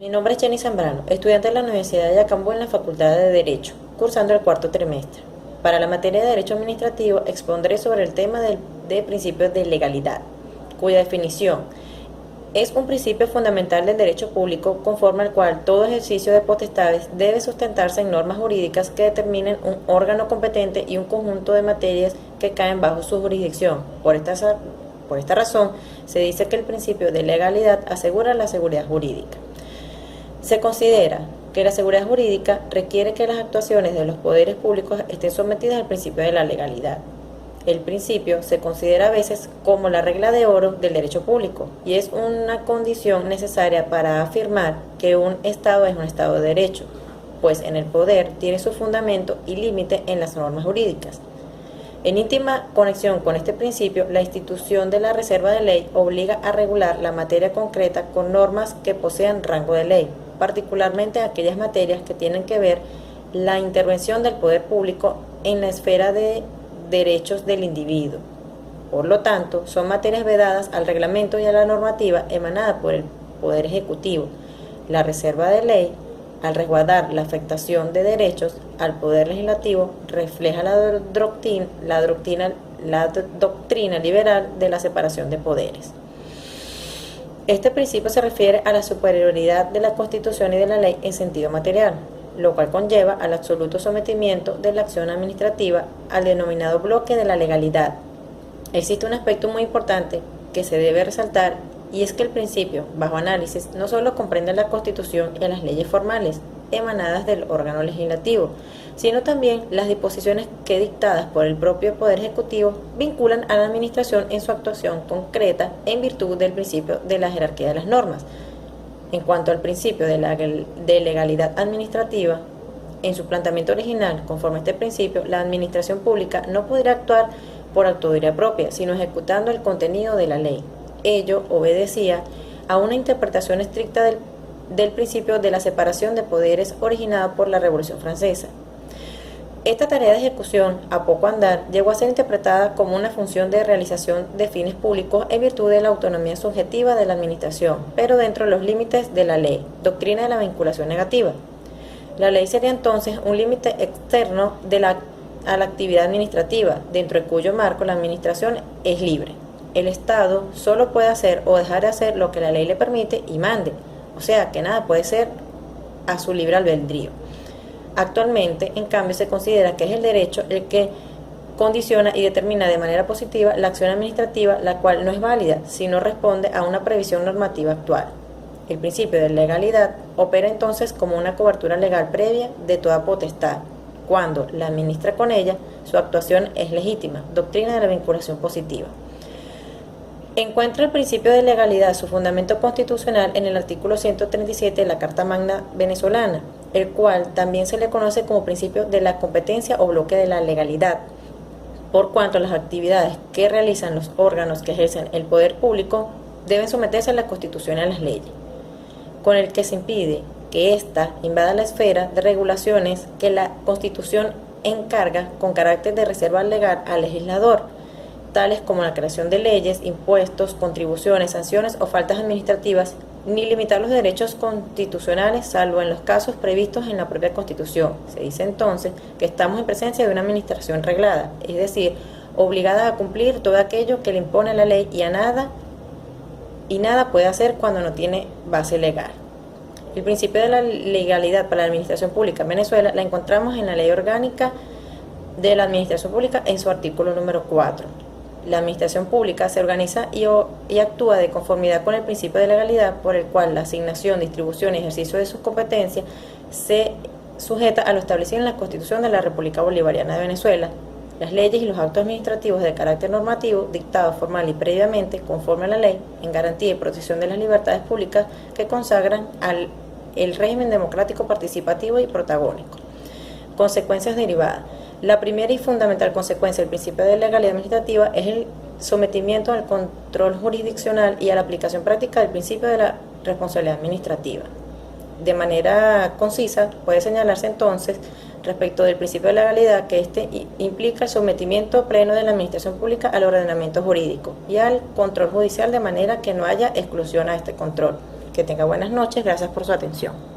Mi nombre es Jenny Zambrano, estudiante de la Universidad de Yacambú en la Facultad de Derecho, cursando el cuarto trimestre. Para la materia de Derecho Administrativo expondré sobre el tema de principios de legalidad, cuya definición es un principio fundamental del derecho público conforme al cual todo ejercicio de potestades debe sustentarse en normas jurídicas que determinen un órgano competente y un conjunto de materias que caen bajo su jurisdicción. Por esta razón, se dice que el principio de legalidad asegura la seguridad jurídica. Se considera que la seguridad jurídica requiere que las actuaciones de los poderes públicos estén sometidas al principio de la legalidad. El principio se considera a veces como la regla de oro del derecho público y es una condición necesaria para afirmar que un Estado es un Estado de derecho, pues en el poder tiene su fundamento y límite en las normas jurídicas. En íntima conexión con este principio, la institución de la reserva de ley obliga a regular la materia concreta con normas que posean rango de ley, particularmente aquellas materias que tienen que ver la intervención del poder público en la esfera de derechos del individuo. Por lo tanto, son materias vedadas al reglamento y a la normativa emanada por el Poder Ejecutivo. La reserva de ley, al resguardar la afectación de derechos al Poder Legislativo, refleja la doctrina liberal de la separación de poderes. Este principio se refiere a la superioridad de la Constitución y de la ley en sentido material, lo cual conlleva al absoluto sometimiento de la acción administrativa al denominado bloque de la legalidad. Existe un aspecto muy importante que se debe resaltar y es que el principio, bajo análisis, no solo comprende la Constitución y las leyes formales emanadas del órgano legislativo, sino también las disposiciones que, dictadas por el propio Poder Ejecutivo, vinculan a la Administración en su actuación concreta en virtud del principio de la jerarquía de las normas. En cuanto al principio de legalidad administrativa, en su planteamiento original, conforme a este principio, la administración pública no podrá actuar por autoría propia, sino ejecutando el contenido de la ley. Ello obedecía a una interpretación estricta del principio de la separación de poderes originado por la Revolución Francesa. Esta tarea de ejecución, a poco andar, llegó a ser interpretada como una función de realización de fines públicos en virtud de la autonomía subjetiva de la administración, pero dentro de los límites de la ley, doctrina de la vinculación negativa. La ley sería entonces un límite externo a la actividad administrativa, dentro de cuyo marco la administración es libre. El Estado solo puede hacer o dejar de hacer lo que la ley le permite y mande, o sea que nada puede ser a su libre albedrío. Actualmente, en cambio, se considera que es el derecho el que condiciona y determina de manera positiva la acción administrativa, la cual no es válida si no responde a una previsión normativa actual. El principio de legalidad opera entonces como una cobertura legal previa de toda potestad. Cuando la administra con ella, su actuación es legítima, doctrina de la vinculación positiva. Encuentra el principio de legalidad su fundamento constitucional en el artículo 137 de la Carta Magna venezolana, el cual también se le conoce como principio de la competencia o bloque de la legalidad, por cuanto las actividades que realizan los órganos que ejercen el poder público deben someterse a la Constitución y a las leyes, con el que se impide que ésta invada la esfera de regulaciones que la Constitución encarga con carácter de reserva legal al legislador, tales como la creación de leyes, impuestos, contribuciones, sanciones o faltas administrativas, ni limitar los derechos constitucionales, salvo en los casos previstos en la propia Constitución. Se dice entonces que estamos en presencia de una administración reglada, es decir, obligada a cumplir todo aquello que le impone la ley y nada puede hacer cuando no tiene base legal. El principio de la legalidad para la administración pública en Venezuela la encontramos en la Ley Orgánica de la Administración Pública en su artículo número 4. La administración pública se organiza y actúa de conformidad con el principio de legalidad por el cual la asignación, distribución y ejercicio de sus competencias se sujeta a lo establecido en la Constitución de la República Bolivariana de Venezuela, las leyes y los actos administrativos de carácter normativo dictados formal y previamente conforme a la ley en garantía y protección de las libertades públicas que consagran el régimen democrático participativo y protagónico. Consecuencias derivadas. La primera y fundamental consecuencia del principio de legalidad administrativa es el sometimiento al control jurisdiccional y a la aplicación práctica del principio de la responsabilidad administrativa. De manera concisa, puede señalarse entonces, respecto del principio de legalidad, que este implica el sometimiento pleno de la administración pública al ordenamiento jurídico y al control judicial, de manera que no haya exclusión a este control. Que tenga buenas noches. Gracias por su atención.